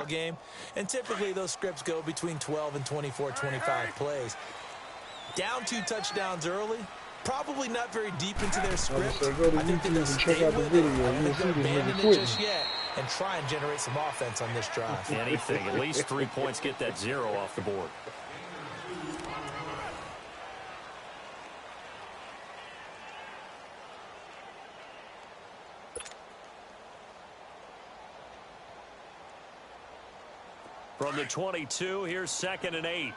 game, and typically those scripts go between 12 and 24, 25 plays. Down 2 touchdowns early, probably not very deep into their script. I think they're going to stay with it. I don't think they'll abandon it just yet and try and generate some offense on this drive. Anything, at least 3 points, get that 0 off the board. From the 22, here's 2nd and 8.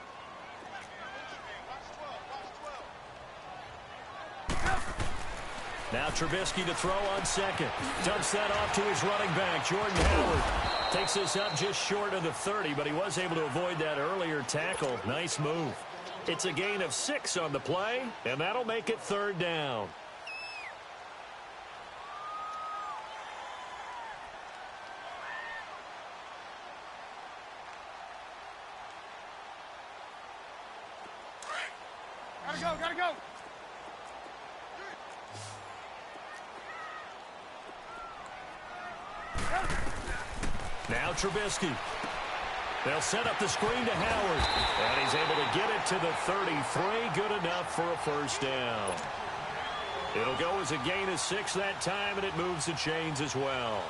Now Trubisky to throw on 2nd. Dumps that off to his running back, Jordan Howard. Takes this up just short of the 30, but he was able to avoid that earlier tackle. Nice move. It's a gain of 6 on the play, and that'll make it 3rd down. Gotta go. Now Trubisky. They'll set up the screen to Howard. And he's able to get it to the 33. Good enough for a 1st down. It'll go as a gain of 6 that time, and it moves the chains as well.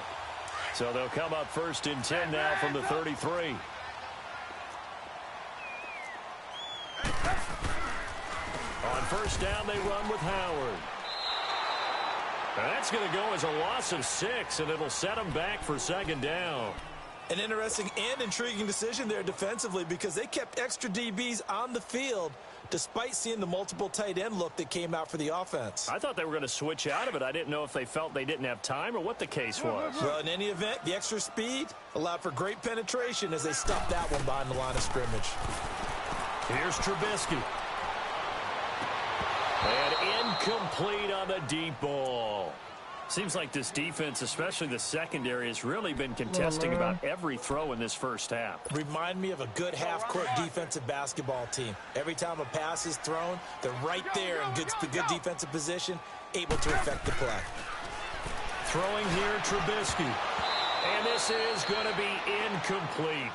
So they'll come up 1st and 10 now from the 33. On 1st down, they run with Howard. That's going to go as a loss of 6, and it'll set them back for 2nd down. An interesting and intriguing decision there defensively because they kept extra DBs on the field despite seeing the multiple tight end look that came out for the offense. I thought they were going to switch out of it. I didn't know if they felt they didn't have time or what the case was. Well, in any event, the extra speed allowed for great penetration as they stuffed that one behind the line of scrimmage. Here's Trubisky. And incomplete on the deep ball. Seems like this defense, especially the secondary, has really been contesting about every throw in this 1st half. Remind me of a good half-court defensive basketball team. Every time a pass is thrown, they're right there in good defensive position, able to affect the play. Throwing here, Trubisky. And this is going to be incomplete.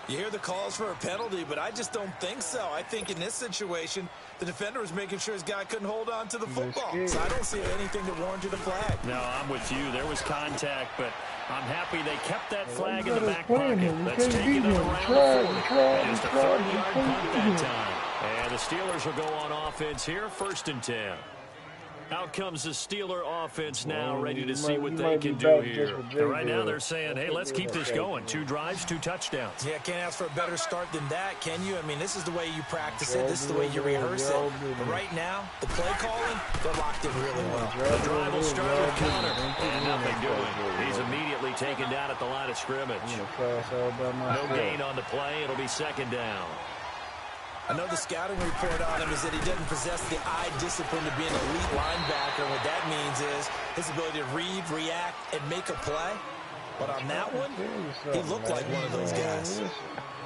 You hear the calls for a penalty, but I just don't think so. I think in this situation, the defender was making sure his guy couldn't hold on to the football. So I don't see anything that warranted a flag. No, I'm with you. There was contact, but I'm happy they kept that flag in the back pocket. Let's take it around the 40. Just a 30-yard punt that time. And the Steelers will go on offense here, 1st and 10. Out comes the Steeler offense now, ready to see what they can do here. And right now they're saying, hey, let's keep this going. 2 drives, 2 touchdowns. Yeah, can't ask for a better start than that, can you? I mean, this is the way you practice it. This is the way you rehearse it. But right now, the play calling, they're locked in really well. The drive will start with Connor. And nothing doing. He's immediately taken down at the line of scrimmage. No gain on the play. It'll be 2nd down. I know the scouting report on him is that he doesn't possess the eye discipline to be an elite linebacker. What that means is his ability to read, react, and make a play. But on that one, he looked like one of those guys.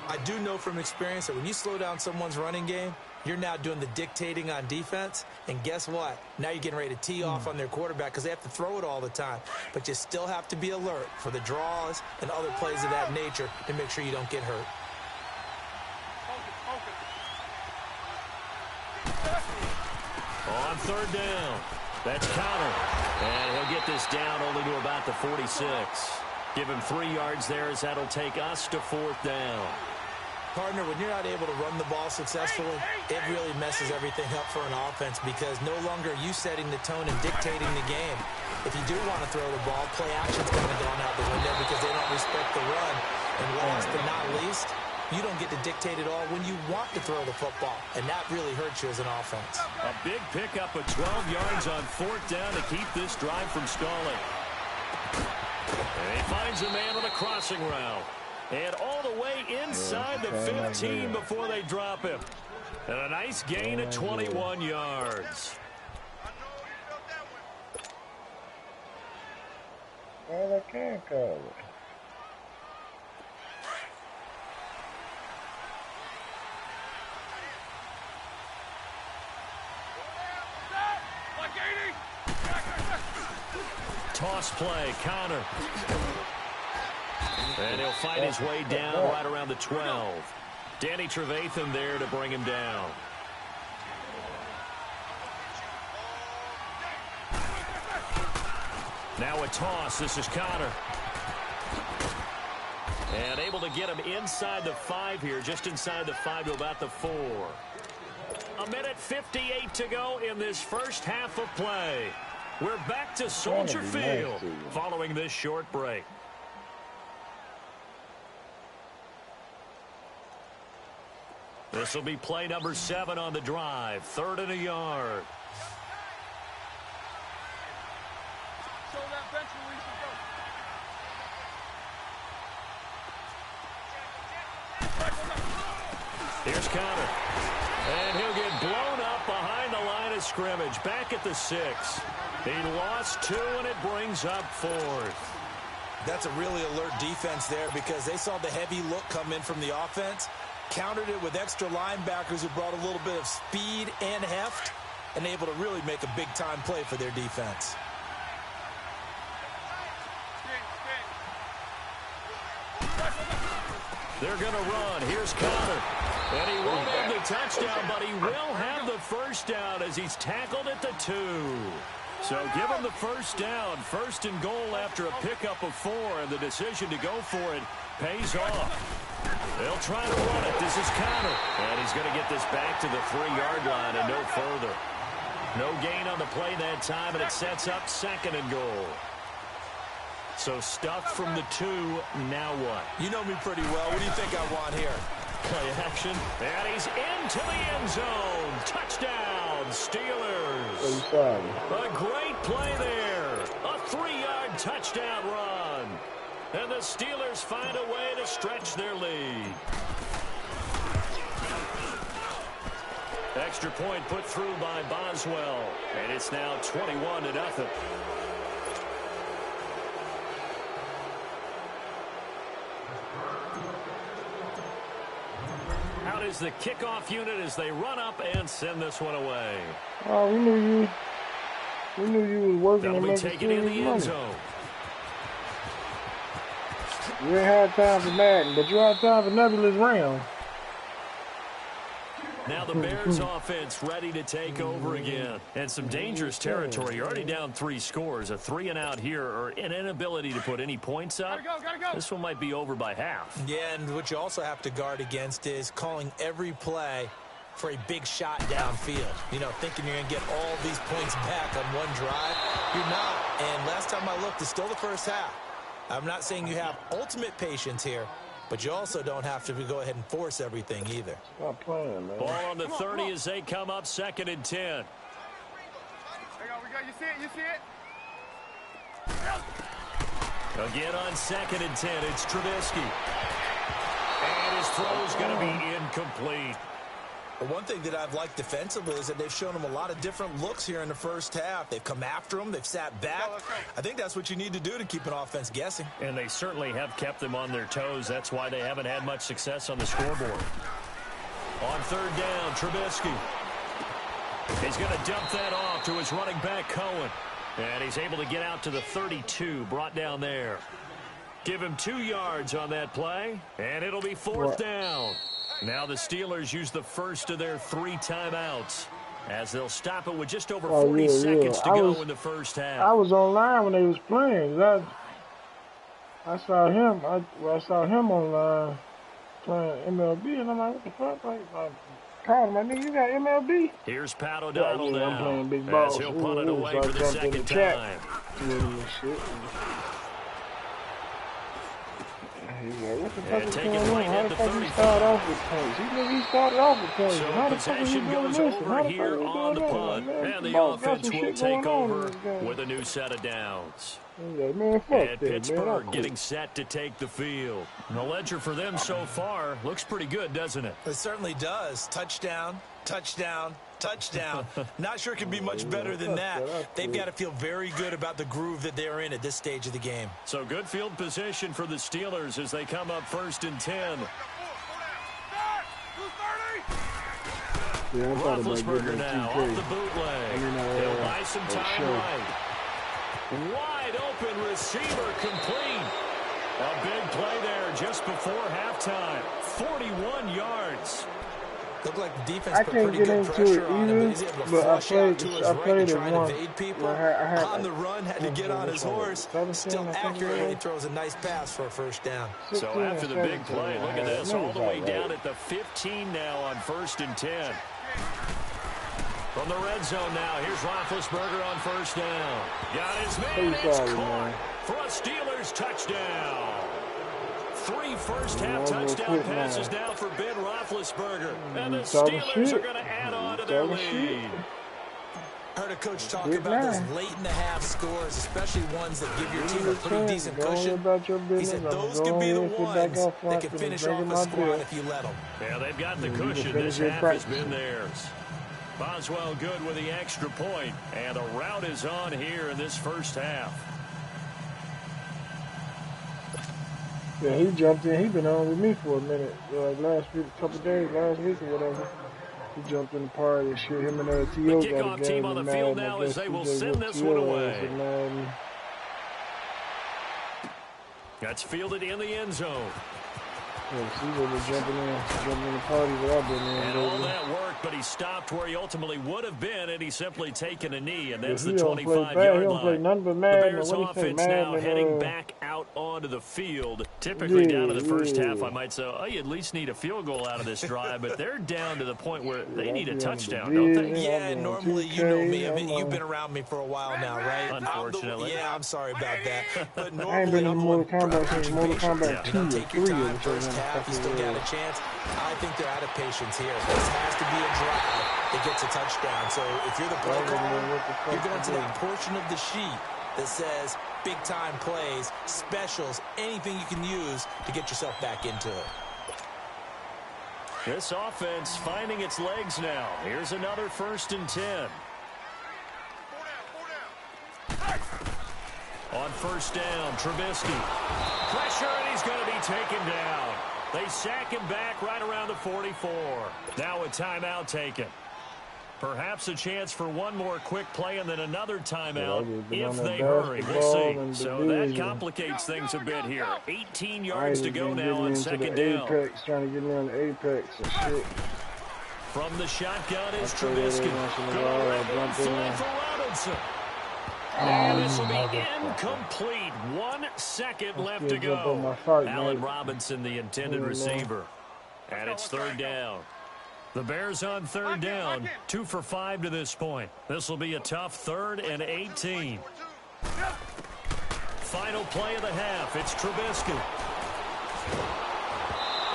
I do know from experience that when you slow down someone's running game, you're now doing the dictating on defense. And guess what? Now you're getting ready to tee off on their quarterback because they have to throw it all the time. But you still have to be alert for the draws and other plays of that nature to make sure you don't get hurt. On 3rd down, that's Connor. And he'll get this down only to about the 46. Give him 3 yards there as that'll take us to 4th down. Partner, when you're not able to run the ball successfully, it really messes everything up for an offense because no longer are you setting the tone and dictating the game. If you do want to throw the ball, play action's kind of gone out the window because they don't respect the run. And last but not least, you don't get to dictate it all when you want to throw the football, and that really hurts you as an offense. A big pickup of 12 yards on 4th down to keep this drive from stalling. And he finds a man on a crossing route. And all the way inside the 15 before they drop him. And a nice gain of 21 yards. Well, I can't call it. Toss play, Connor. And he'll fight his way down right around the 12. Danny Trevathan there to bring him down. Now a toss. This is Connor. And able to get him inside the 5 here, just inside the 5 to about the 4. A minute 58 to go in this first half of play. We're back to Soldier Field following this short break. This will be play number 7 on the drive. 3rd and a yard. Here's Connor. And he'll get blown up behind the line of scrimmage. Back at the 6. He lost 2, and it brings up 4th. That's a really alert defense there because they saw the heavy look come in from the offense, countered it with extra linebackers who brought a little bit of speed and heft, and able to really make a big-time play for their defense. They're going to run. Here's Connor. And he won't have the touchdown, but he will have the first down as he's tackled at the 2. So give him the first down. 1st and goal after a pickup of 4, and the decision to go for it pays off. They'll try to run it. This is Connor. And he's going to get this back to the 3-yard line and no further. No gain on the play that time, and it sets up 2nd and goal. So stuff from the 2, now what? You know me pretty well. What do you think I want here? Play action, and he's into the end zone. Touchdown, Steelers. A great play there. A 3-yard touchdown run. And the Steelers find a way to stretch their lead. Extra point put through by Boswell. And it's now 21-0. Out is the kickoff unit as they run up and send this one away. Oh, we knew you was working That'll to be make taken in the end zone. You ain't had time for Madden, but you had time for Nebulous Round. Now the Bears offense ready to take over again. And some dangerous territory. You're already down 3 scores. A 3-and-out here, or an inability to put any points up. Gotta go. This one might be over by half. Yeah, and what you also have to guard against is calling every play for a big shot downfield. You know, thinking you're going to get all these points back on one drive. You're not. And last time I looked, it's still the first half. I'm not saying you have ultimate patience here, but you also don't have to go ahead and force everything either. Stop playing, man. Ball on the 30 as they come up 2nd and 10. There you go. You see it? Again on 2nd and 10, it's Trubisky. And his throw's going to be incomplete. But one thing that I've liked defensively is that they've shown him a lot of different looks here in the first half. They've come after him. They've sat back. I think that's what you need to do to keep an offense guessing. And they certainly have kept them on their toes. That's why they haven't had much success on the scoreboard. On 3rd down, Trubisky. He's going to dump that off to his running back, Cohen. And he's able to get out to the 32, brought down there. Give him 2 yards on that play, and it'll be 4th down. Now the Steelers use the first of their 3 timeouts as they'll stop it with just over 40 seconds to go in the first half. I was online when they was playing. I saw him. I saw him online playing MLB, and I'm like, what the fuck? I called him. I knew you got MLB. Here's Pat O'Donnell I'm now playing big balls. as he'll punt it away for the 2nd time. What the fuck And is taking going on? right How at the the fuck he 35. started off with points? He knew he started off with points. So How the fuck is he possession doing goes this? over How the here fuck on the is he punt. doing that? And the Got offense some will shit take going on in over this game. with a new set of downs. Man, fuck And that, Pittsburgh man. I getting set to take the field. The ledger for them so far looks pretty good, doesn't it? It certainly does. Touchdown, touchdown, touchdown. Not sure it can be much better than that. They've got to feel very good about the groove that they're in at this stage of the game. So good field position for the Steelers as they come up 1st and 10. Yeah, I thought about Roethlisberger getting now that off the bootleg. He'll buy some time sure. right. Wide open receiver complete. A big play there just before halftime. 41 yards. Looked like the defense I put can't pretty get good into pressure it on him, but either, he's able to but flush out to his I right played and it try and once. evade people. I had On the run, had to get on his horse. 17, Still I think accurate it when he was. throws a nice pass for a first down. So after the big 17, play, look at this, I all the way right. down at the 15 now on 1st and 10. From the red zone now, here's Roethlisberger on 1st down. Got his man, it's caught for a Steelers touchdown. 3 first-half touchdown passes now for Ben Roethlisberger. And the Steelers are going to add on to their lead. Heard a coach talk about those late-in-the-half scores, especially ones that give your team a pretty decent cushion. He said those could be the ones that can finish off a squad if you let them. Yeah, they've got the cushion. This half has been theirs. Boswell good with the extra point, and the rout is on here in this first half. Yeah, he jumped in. He been on with me for a minute, like last week, a couple days, last week or whatever. He jumped in the party and shit. Him and T.O. The kickoff team on the field now as they will send this one away. That's fielded in the end zone. Yeah, he really jumping in the party that I've been in. And all that work, but he stopped where he ultimately would have been, and he's simply taken a knee, and that's the 25-yard line. The Bears offense now heading back out onto the field. Typically down to the first half, I might say, oh, you at least need a field goal out of this drive, but they're down to the point where they need a touchdown, don't they? Yeah, normally you know me. I mean, you've been around me for a while now, right? Unfortunately. Yeah, I'm sorry about that. But normally I ain't been in Mortal Kombat since Mortal Kombat 2 or 3 take your time, or first half, you still got a chance. I think they're out of patience here. This has to be a drive that gets a touchdown. So if you're the play caller, you're going to that portion of the sheet that says big-time plays, specials, anything you can use to get yourself back into it. This offense finding its legs now. Here's another 1st and 10. On 1st down, Trubisky. Pressure, and he's going to be taken down. They sack him back right around the 44. Now a timeout taken. Perhaps a chance for one more quick play and then another timeout if they hurry. We'll see. So that complicates things a bit here. 18 yards to go now on 2nd down. Apex, trying to get me on the apex and shit. From the shotgun is Trubisky. Going right inside for Robinson. And this will be incomplete. 1 second left to go. Allen Robinson, the intended receiver. And it's 3rd down. The Bears on 3rd down. 2 for 5 to this point. This will be a tough 3rd and 18. Final play of the half. It's Trubisky.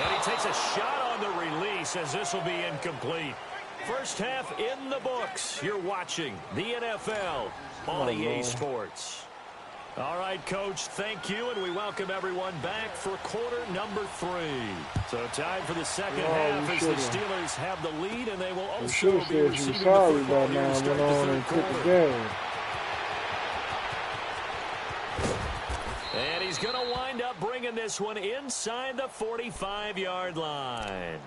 And he takes a shot on the release as this will be incomplete. First half in the books. You're watching the NFL on EA Sports. All right, Coach, thank you, and we welcome everyone back for quarter number 3. So time for the second half as the Steelers have the lead, and they will also be receiving the football here to start the 3rd quarter. And he's going to wind up bringing this one inside the 45-yard line.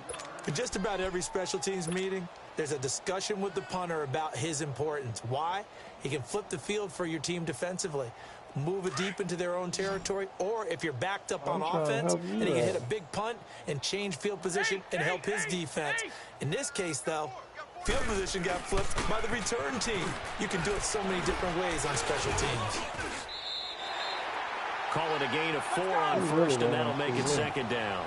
In just about every special teams meeting, there's a discussion with the punter about his importance. Why? He can flip the field for your team defensively, move it deep into their own territory, or if you're backed up on offense, and he can hit a big punt and change field position and help his defense. In this case, though, field position got flipped by the return team. You can do it so many different ways on special teams. Call it a gain of 4 on 1st, and that'll make it 2nd down.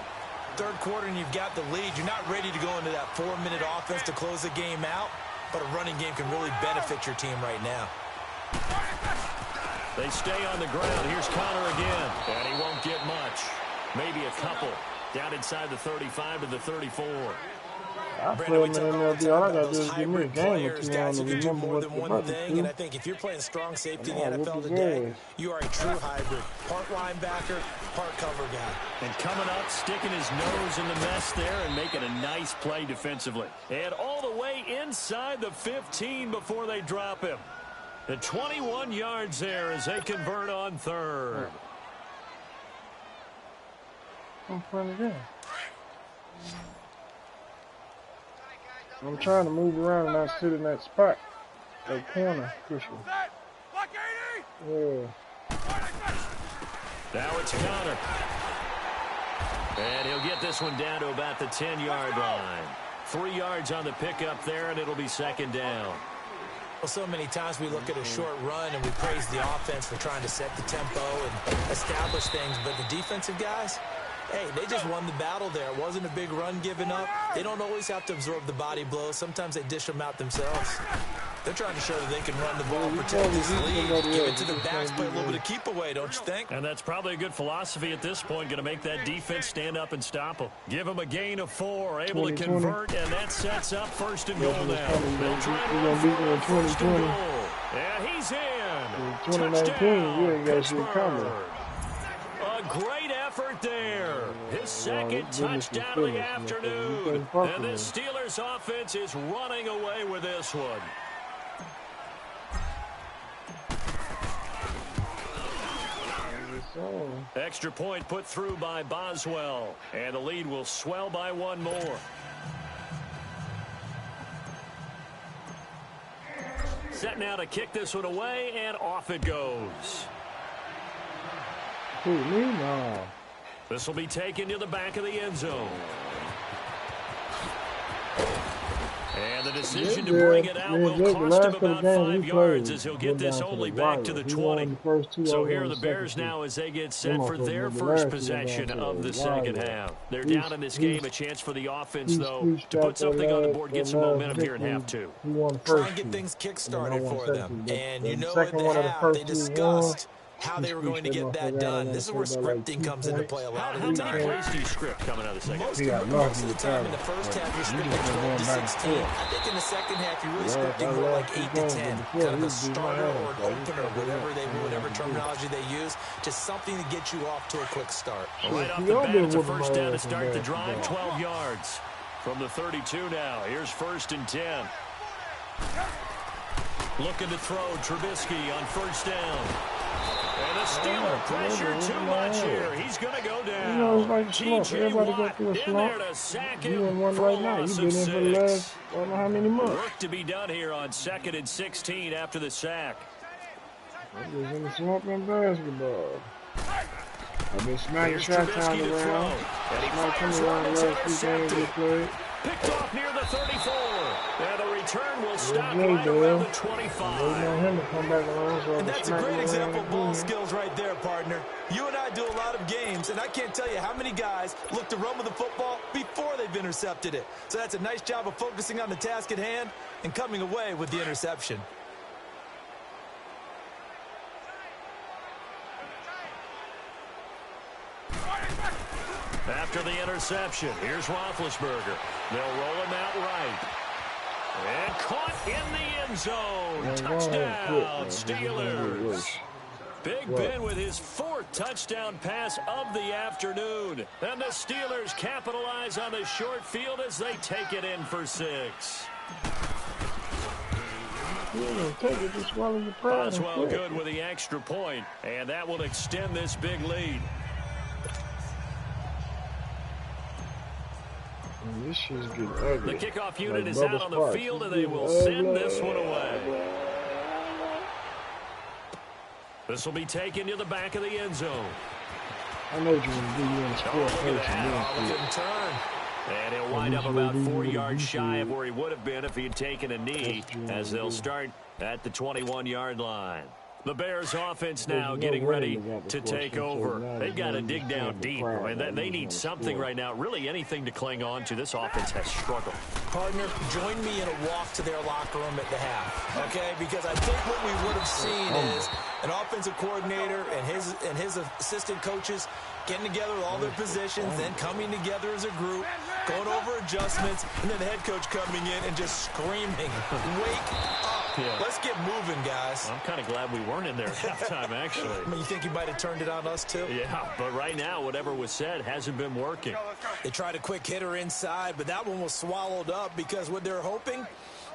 3rd quarter, and you've got the lead. You're not ready to go into that 4-minute offense to close the game out, but a running game can really benefit your team right now. They stay on the ground. Here's Connor again, and he won't get much. Maybe a couple. Down inside the 35 to the 34. I feel him in MLB. All I got to do is give me a game or two on to do remember more what than the one button thing, do. and I think if you're playing strong safety in the NFL today, you are a true hybrid. Part linebacker, part cover guy. And coming up, sticking his nose in the mess there and making a nice play defensively. And all the way inside the 15 before they drop him. The 21 yards there as they convert on 3rd. I'm playing again. I'm trying to move around and not sit in that spot, that corner cushion. Yeah. Now it's Connor. And he'll get this one down to about the 10-yard line. 3 yards on the pickup there, and it'll be second down. Well, so many times we look at a short run and we praise the offense for trying to set the tempo and establish things, but the defensive guys, hey, they just won the battle there. It wasn't a big run given up. They don't always have to absorb the body blows. Sometimes they dish them out themselves. They're trying to show that they can run the ball, protect this lead, give it to the backs, play a little bit of keep away, don't you think? And that's probably a good philosophy at this point, going to make that defense stand up and stop them. Give them a gain of 4, able to convert, and that sets up first and goal now. They'll try to run forward, first and goal. Yeah, he's in. 2019, you ain't got shit coming. A great effort there. His second touchdown of the afternoon. And this Steelers offense is running away with this one. Extra point put through by Boswell. And the lead will swell by 1 more. Set now to kick this one away, and off it goes. Who, me? No. This will be taken to the back of the end zone. And the decision to bring it out will cost him about 5 yards as he'll get this only back to the 20. So here are the Bears now as they get set for their first possession of the second half. They're down in this game. A chance for the offense, though, to put something on the board, get some momentum here in half 2. Try and get things kick-started for them. And you know in the half they discussed how they were going to get that done. This is where scripting comes into play a lot of the time. How many plays do you script coming out of the second half? Most of the time in the first half, you're scripting 12 to 16. I think in the second half, you're really scripting more like 8 to 10. Kind of a starter or an opener, whatever terminology they use. Just something to get you off to a quick start. Right off the bat, it's a first down to start the drive, 12 yards. From the 32 now, here's 1st and 10. Looking to throw Trubisky on first down. And the Steeler pressure too much here. He's going to go down. You know, it's like a slump. Everybody go through a slump. You in one right now. You've been in for the last, I don't know how many months. Work to be done here on 2nd and 16 after the sack. I was in the slump in basketball. I've been smacking shots out around. Smacking around the last 2 games we played. Picked off near the 34. And the return will stop right around the 25. And that's a great example of ball skills right there, partner. You and I do a lot of games, and I can't tell you how many guys look to run with the football before they've intercepted it. So that's a nice job of focusing on the task at hand and coming away with the interception. After the interception, here's Roethlisberger. They'll roll him out right. And caught in the end zone. Touchdown, Steelers. Big Ben with his 4th touchdown pass of the afternoon. And the Steelers capitalize on the short field as they take it in for 6. Boswell good with the extra point, and that will extend this big lead. This shit's getting ugly. The kickoff unit is out on the field, and they will send this one away. This will be taken to the back of the end zone. I know what you're going to do. You're going to score Look turn. And he'll wind up about 4 yards shy of where he would have been if he'd taken a knee, as they'll start at the 21-yard line. The Bears offense now getting ready to take over. They've got to dig down deep. I mean, they need something right now, really anything to cling on to. This offense has struggled. Partner, join me in a walk to their locker room at the half, okay? Because I think what we would have seen is an offensive coordinator and his assistant coaches getting together with all their positions, then coming together as a group, going over adjustments, and then the head coach coming in and just screaming, wake up. Yeah. Let's get moving, guys. I'm kind of glad we weren't in there at halftime, actually. I mean, you think you might have turned it on us, too? Yeah, but right now, whatever was said hasn't been working. They tried a quick hitter inside, but that one was swallowed up because what they're hoping,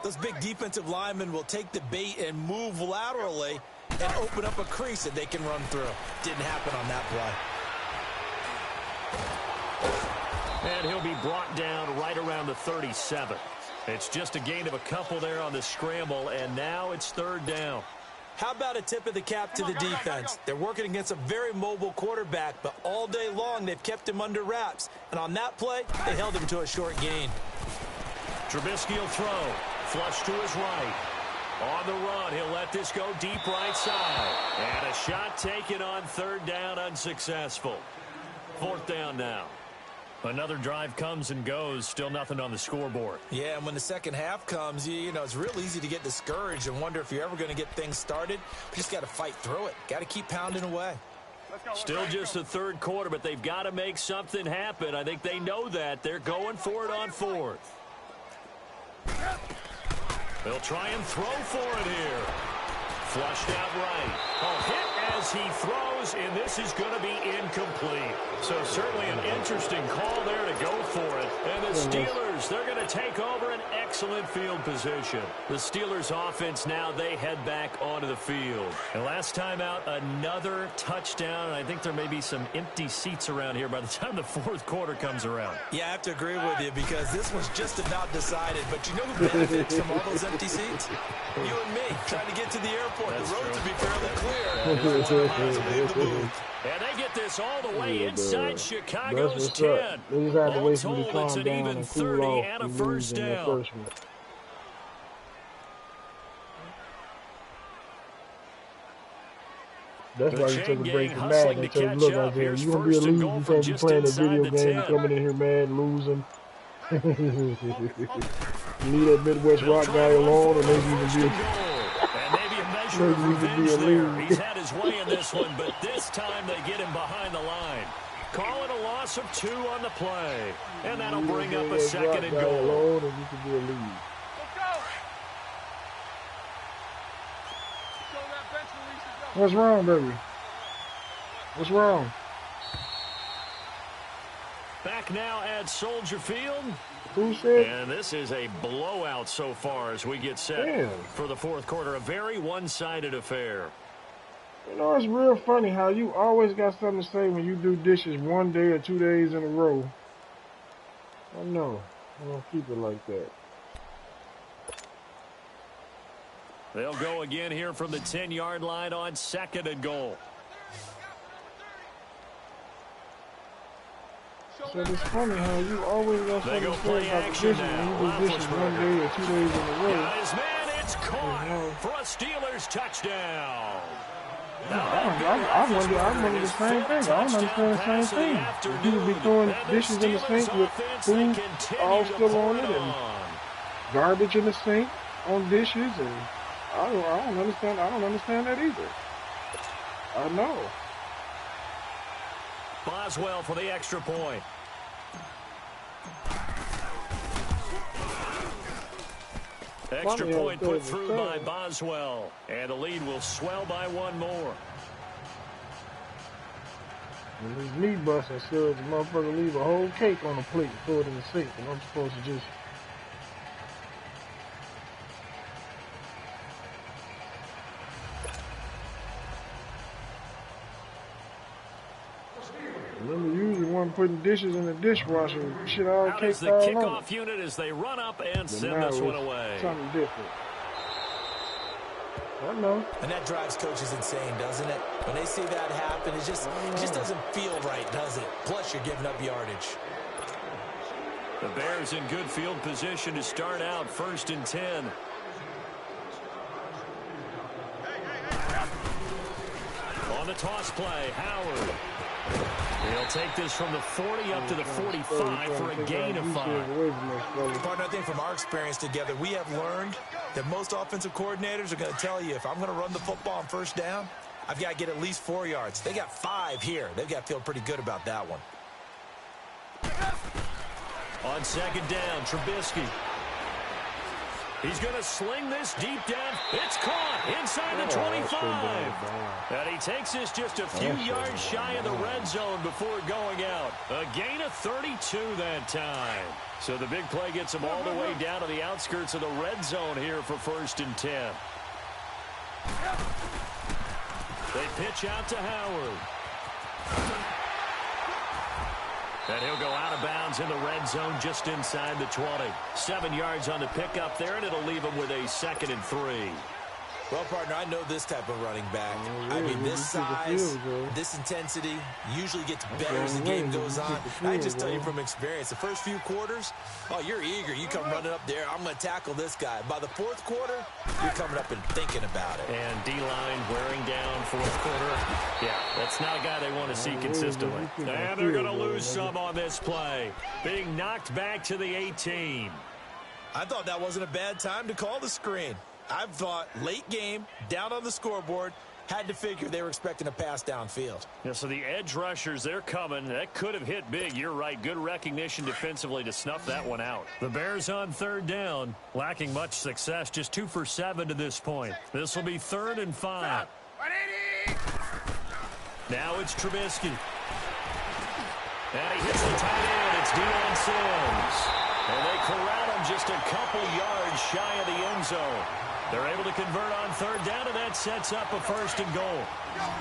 those big defensive linemen will take the bait and move laterally and open up a crease that they can run through. Didn't happen on that play. And he'll be brought down right around the 37. It's just a gain of a couple there on the scramble, and now it's 3rd down. How about a tip of the cap to the defense? They're working against a very mobile quarterback, but all day long they've kept him under wraps. And on that play, they held him to a short gain. Trubisky will throw. Flush to his right. On the run, he'll let this go deep right side. And a shot taken on third down, unsuccessful. Fourth down now. Another drive comes and goes, still nothing on the scoreboard. Yeah, and when the second half comes, you know, it's real easy to get discouraged and wonder if you're ever going to get things started. You just got to fight through it. Got to keep pounding away. Still just the third quarter, but they've got to make something happen. I think they know that. They're going for it on fourth. They'll try and throw for it here. Flushed out right. A hit as he throws, and this is going to be incomplete. So certainly an interesting call there to go for it. And the Steelers, they're going to take over an excellent field position. The Steelers offense now, they head back onto the field. And last time out, another touchdown. I think there may be some empty seats around here by the time the fourth quarter comes around. Yeah, I have to agree with you because this was just about decided. But you know who benefits from all those empty seats? You and me, trying to get to the airport. That's the roads true. would be fairly clear. And they get this all the way inside Chicago's That's 10. what's up. They just have to All wait for me to told, calm it's an down even and cool 30 off and a and first lose in that down. first one. That's why you took a break from Madden and said, look, I said, you gonna be a loser, you can't be playing a video game, coming in here mad, losing. Leave that Midwest Rock guy alone, and maybe you can be a measure of revenge there. He's had his way in this one, but this time they get him behind the line. Calling a loss of 2 on the play. And that'll bring up a second and goal. Alone, and you can be a lead. Let's go. Show that bench release and go. What's wrong, baby? What's wrong? Back now at Soldier Field. Who said? And this is a blowout so far as we get set for the fourth quarter. A very one-sided affair. You know, it's real funny how you always got something to say when you do dishes 1 day or 2 days in a row. I know. I don't keep it like that. They'll go again here from the 10-yard line on second and goal. So it's funny how you always got something to say about the dishes when you do dishes 1 day or 2 days in a row. Got his man, it's caught for a Steelers touchdown. I wonder the same thing. I don't understand the same thing. People be throwing dishes in the sink with food all still on it and garbage in the sink on dishes, and I don't understand. I don't understand that either. I know. Boswell for the extra point. Extra point put through by Boswell. And the lead will swell by 1 more. And these meat busting said the motherfucker leave a whole cake on the plate and throw it in the sink. And I'm supposed to just... Remember, usually one putting dishes in the dishwasher and shit all Out caked is the all kickoff over. unit as they run up and But send now this one it's away. something different. I know. And that drives coaches insane, doesn't it? When they see that happen, it just doesn't feel right, does it? Plus, you're giving up yardage. The Bears in good field position to start out 1st and 10. On the toss play, Howard. He'll take this from the 40 up to the 45 for a gain of 5. Partner, I think from our experience together, we have learned that most offensive coordinators are going to tell you, if I'm going to run the football on first down, I've got to get at least 4 yards. They got 5 here. They've got to feel pretty good about that one. On second down, Trubisky. He's going to sling this deep down. It's caught inside the 25. And he takes this just a few yards shy of the red zone before going out. A gain of 32 that time. So the big play gets him all the way down to the outskirts of the red zone here for 1st and 10. They pitch out to Howard. And he'll go out of bounds in the red zone just inside the 20. 7 yards on the pickup there, and it'll leave him with a 2nd and 3. Well, partner, I know this type of running back. I mean, this size, this intensity usually gets better as the game goes on. I just tell you from experience, the first few quarters, oh, you're eager. You come running up there, I'm going to tackle this guy. By the fourth quarter, you're coming up and thinking about it. And D-line wearing down fourth quarter. Yeah, that's not a guy they want to see consistently. And they're going to lose some on this play. Being knocked back to the 18. I thought that wasn't a bad time to call the screen. I thought late game, down on the scoreboard, had to figure they were expecting a pass downfield. Yeah, so the edge rushers, they're coming. That could have hit big. You're right. Good recognition defensively to snuff that one out. The Bears on third down, lacking much success. Just 2 for 7 to this point. This will be 3rd and 5. Now it's Trubisky. And he hits the tight end. It's Deion Sims. And they corral him just a couple yards shy of the end zone. They're able to convert on third down, and that sets up a 1st and goal.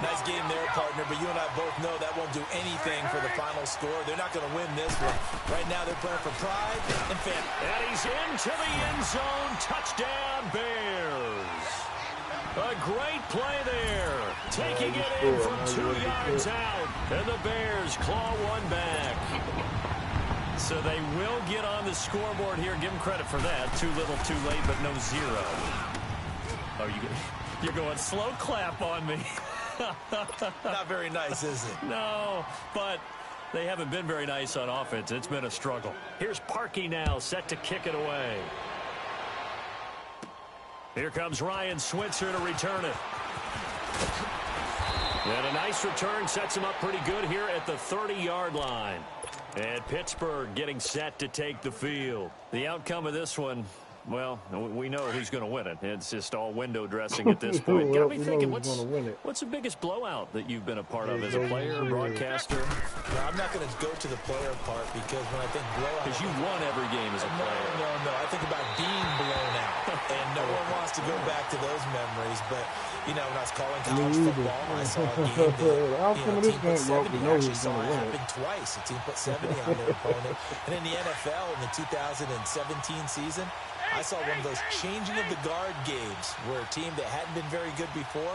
Nice game there, partner, but you and I both know that won't do anything for the final score. They're not going to win this one. Right now they're playing for pride and family. And he's into the end zone. Touchdown, Bears. A great play there. Taking it in from 2 yards out. And the Bears claw one back. So they will get on the scoreboard here. Give them credit for that. Too little, too late, but no 0. Oh, you're going slow clap on me. Not very nice, is it? No, but they haven't been very nice on offense. It's been a struggle. Here's Parkey now, set to kick it away. Here comes Ryan Switzer to return it. And a nice return sets him up pretty good here at the 30-yard line. And Pittsburgh getting set to take the field. The outcome of this one, well, we know who's going to win it. It's just all window dressing at this point. Got me thinking, what's the biggest blowout that you've been a part of as a player, broadcaster? No, I'm not going to go to the player part because when I think blowout... Because you won every game as a player. No. I think about being blown out. And no one wants to go back to those memories. But, you know, when I was calling college football, I saw a game that, team put 70. I actually saw it happen twice. A team put 70 on their opponent. And in the NFL in the 2017 season, I saw one of those changing of the guard games where a team that hadn't been very good before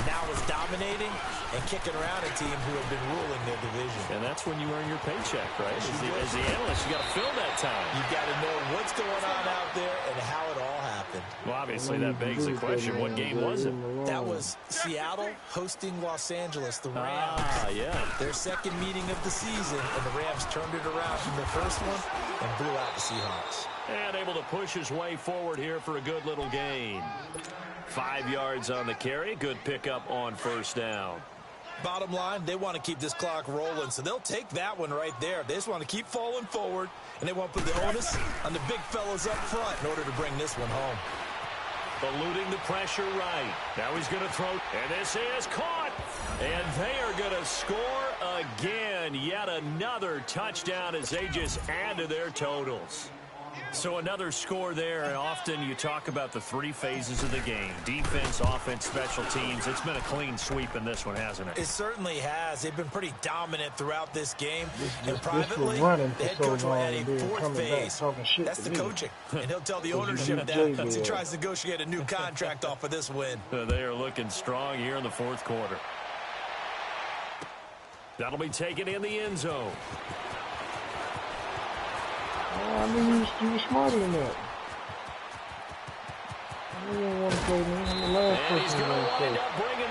now was dominating and kicking around a team who had been ruling their division. And that's when you earn your paycheck, right? As the analyst, you got to fill that time. You got to know what's going on out there and how it all happened. Well, obviously, that begs the question, what game was it? That was Seattle hosting Los Angeles, the Rams. Ah, yeah. Their second meeting of the season, and the Rams turned it around from their first one and blew out the Seahawks. And able to push his way forward here for a good little gain. 5 yards on the carry. Good pickup on 1st down. Bottom line, they want to keep this clock rolling, so they'll take that one right there. They just want to keep falling forward, and they want to put the onus on the big fellas up front in order to bring this one home. Eluding the pressure right. Now he's going to throw, and this is caught. And they are going to score again. Yet another touchdown as they just add to their totals. So another score there, and often you talk about the 3 phases of the game. Defense, offense, special teams. It's been a clean sweep in this one, hasn't it? It certainly has. They've been pretty dominant throughout this game. And privately, the head coach will add a 4th phase. That's the coaching. And he'll tell the ownership that as he tries to negotiate a new contract off of this win. They are looking strong here in the 4th quarter. That'll be taken in the end zone. I knew you were smarter than that. I didn't want to play me. I'm the last person to play.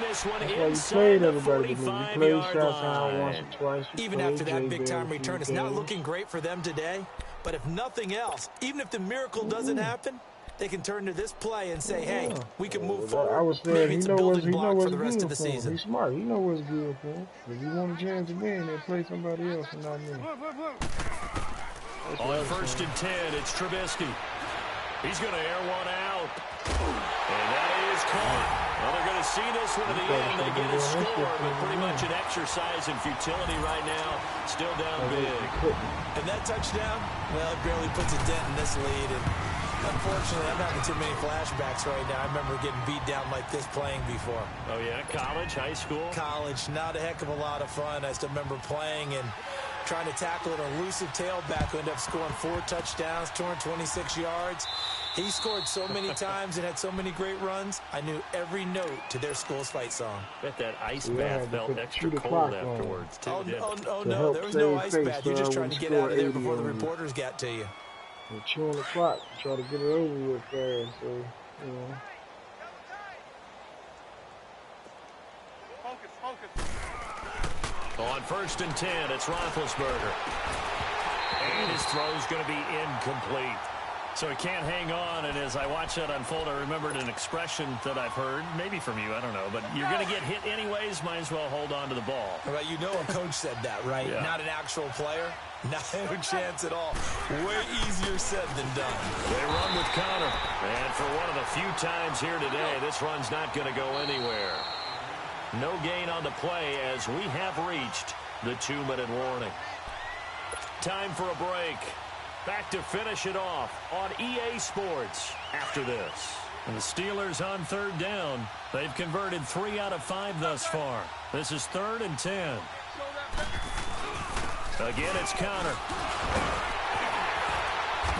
That's why you played everybody with me. You played Southtown once or twice. Even after that big-time return, it's not looking great for them today. But if nothing else, even if the miracle doesn't happen, they can turn to this play and say, hey, we can move forward. I was saying, maybe it's a building block for the rest of the season. season. He's smart. He knows what's good for him. If you want a chance to win, then play somebody else and not me. On 1st and 10, it's Trubisky. He's going to air one out. And that is caught. Well, they're going to see this one to the end. They get a score, but pretty much an exercise in futility right now. Still down big. And that touchdown, well, it barely puts a dent in this lead. And unfortunately, I'm having too many flashbacks right now. I remember getting beat down like this playing before. Oh, yeah? College, high school? College. Not a heck of a lot of fun. I still remember playing and trying to tackle an elusive tailback who ended up scoring 4 touchdowns, 226 yards. He scored so many times and had so many great runs, I knew every note to their school's fight song. Bet that ice bath felt extra cold afterwards, too. Oh no, there was no ice bath. You're just trying to get out of there before the reporters got to you. And chew on the clock to try to get it over with fast, so, you know. On 1st and 10, it's Roethlisberger. And his throw's going to be incomplete. So he can't hang on, and as I watch that unfold, I remembered an expression that I've heard, maybe from you, I don't know, but you're going to get hit anyways, might as well hold on to the ball. Well, you know a coach said that, right? Yeah. Not an actual player. Not a chance at all. Way easier said than done. They run with Connor, and for one of the few times here today, this run's not going to go anywhere. No gain on the play as we have reached the 2-minute warning. Time for a break. Back to finish it off on EA Sports after this. And the Steelers on 3rd down. They've converted 3 out of 5 thus far. This is 3rd and 10. Again, it's Connor.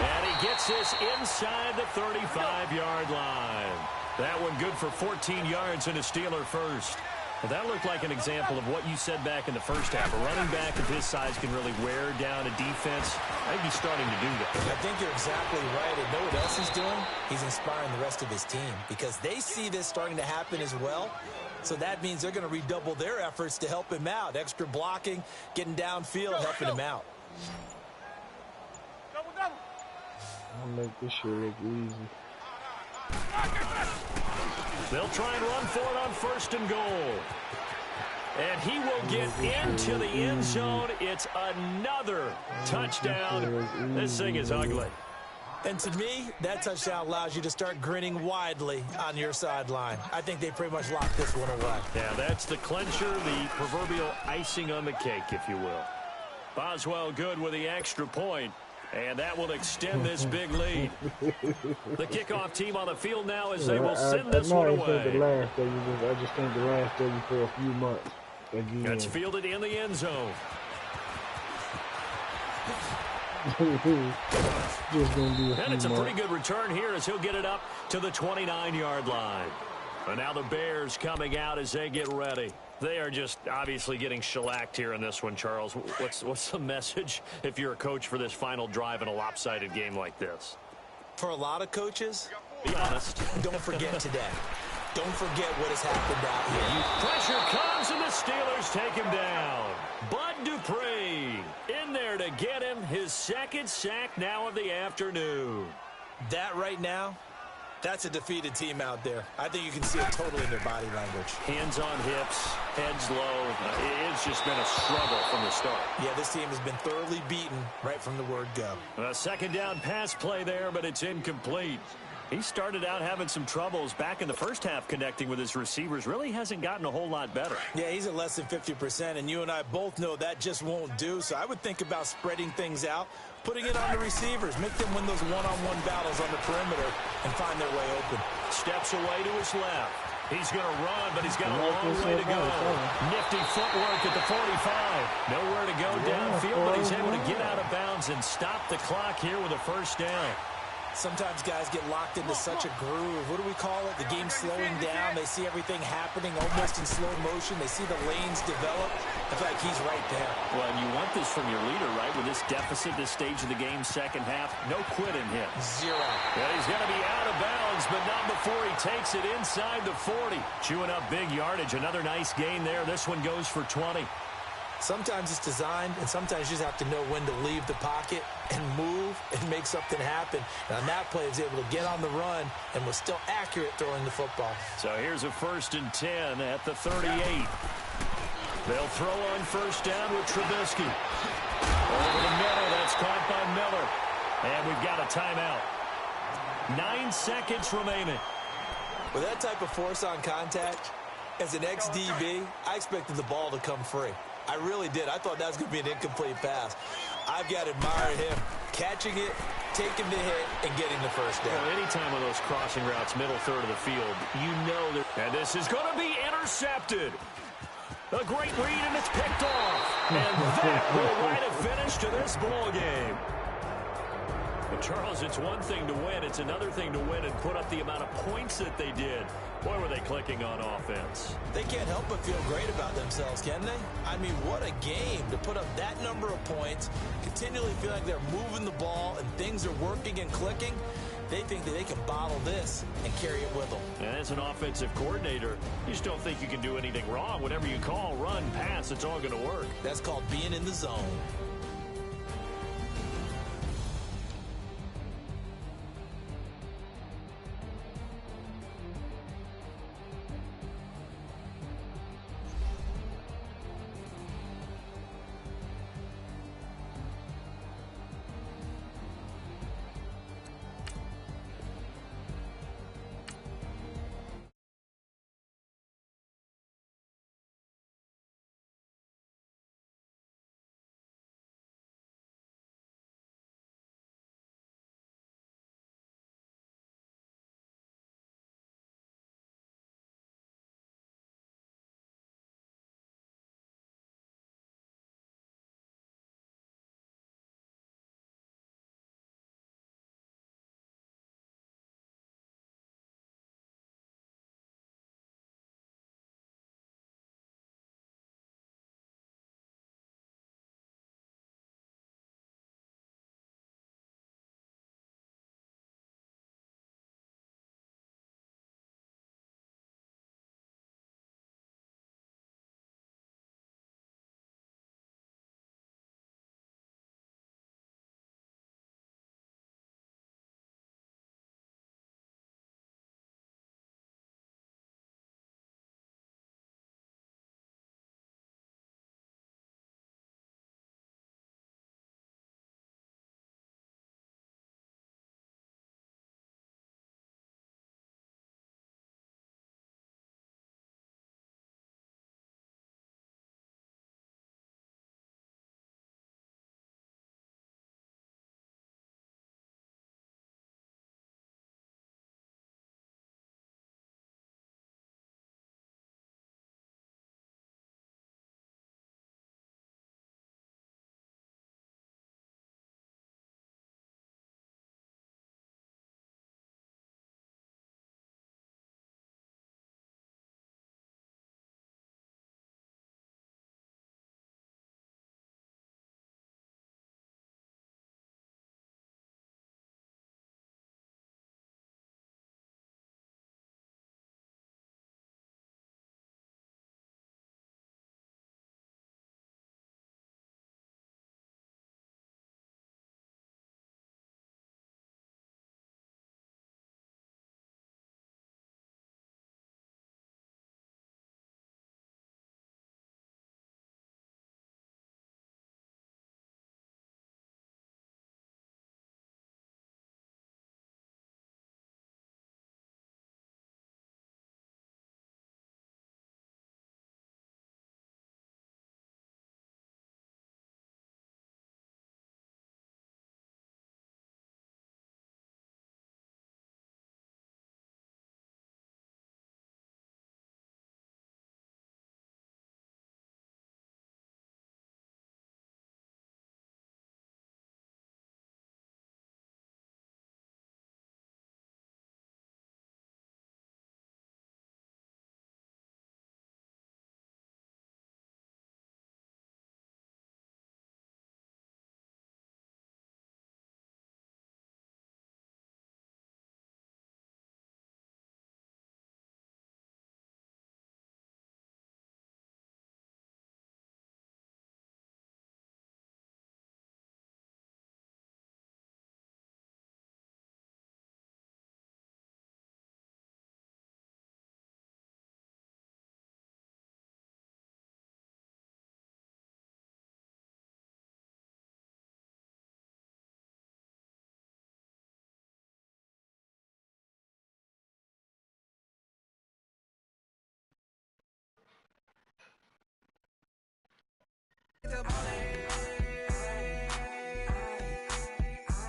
And he gets this inside the 35-yard line. That one good for 14 yards and a Steeler first. Well, that looked like an example of what you said back in the first half. A running back of his size can really wear down a defense. I think he's starting to do that. I think you're exactly right. And know what else he's doing? He's inspiring the rest of his team because they see this starting to happen as well. So that means they're going to redouble their efforts to help him out. Extra blocking, getting downfield, helping him out. I'll make this shit look easy. They'll try and run for it on 1st and goal. And he will get into the end zone. It's another touchdown. This thing is ugly. And to me, that touchdown allows you to start grinning widely on your sideline. I think they pretty much locked this one away. Yeah, that's the clincher, the proverbial icing on the cake, if you will. Boswell good with the extra point. And that will extend this big lead. The kickoff team on the field now as they will send this one away. I just think the last day for a few months. Again. That's fielded in the end zone. And it's a pretty good return here as he'll get it up to the 29-yard line. And now the Bears coming out as they get ready. They are just obviously getting shellacked here in this one, Charles. What's the message if you're a coach for this final drive in a lopsided game like this? For a lot of coaches, be honest. Don't forget today. Don't forget what has happened out here. Pressure comes and the Steelers take him down. Bud Dupree in there to get him his 2nd sack now of the afternoon. That right now, that's a defeated team out there. I think you can see it totally in their body language. Hands on hips, heads low. It's just been a struggle from the start. Yeah, this team has been thoroughly beaten right from the word go. A 2nd down pass play there, but it's incomplete. He started out having some troubles back in the first half connecting with his receivers. Really hasn't gotten a whole lot better. Yeah, he's at less than 50%, and you and I both know that just won't do. So I would think about spreading things out, putting it on the receivers, make them win those one-on-one battles on the perimeter and find their way open. Steps away to his left. He's going to run, but he's got a long way to go. Nifty footwork at the 45. Nowhere to go downfield, but he's able to get out of bounds and stop the clock here with a 1st down. Sometimes guys get locked into such a groove. What do we call it? The game's slowing down. They see everything happening almost in slow motion. They see the lanes develop. I feel like he's right there. Well, and you want this from your leader, right? With this deficit, this stage of the game, 2nd half, no quitting him. 0. Yeah, he's going to be out of bounds, but not before he takes it inside the 40. Chewing up big yardage. Another nice gain there. This one goes for 20. Sometimes it's designed, and sometimes you just have to know when to leave the pocket and move and make something happen. And on that play, he was able to get on the run and was still accurate throwing the football. So here's a 1st and 10 at the 38. They'll throw on 1st down with Trubisky. Over the middle, that's caught by Miller. And we've got a timeout. 9 seconds remaining. With that type of force on contact, as an ex-DB, I expected the ball to come free. I really did. I thought that was going to be an incomplete pass. I've got to admire him catching it, taking the hit, and getting the 1st down. Well, anytime with those crossing routes, middle third of the field, you know that. And this is going to be intercepted. A great read, and it's picked off. And that will write a finish to this ball game. Charles, it's one thing to win. It's another thing to win and put up the amount of points that they did. Boy, were they clicking on offense. They can't help but feel great about themselves, can they? I mean, what a game to put up that number of points, continually feel like they're moving the ball and things are working and clicking. They think that they can bottle this and carry it with them. And as an offensive coordinator, you just don't think you can do anything wrong. Whatever you call, run, pass, it's all going to work. That's called being in the zone.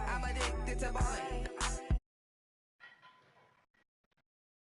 I'm addicted to ballin'.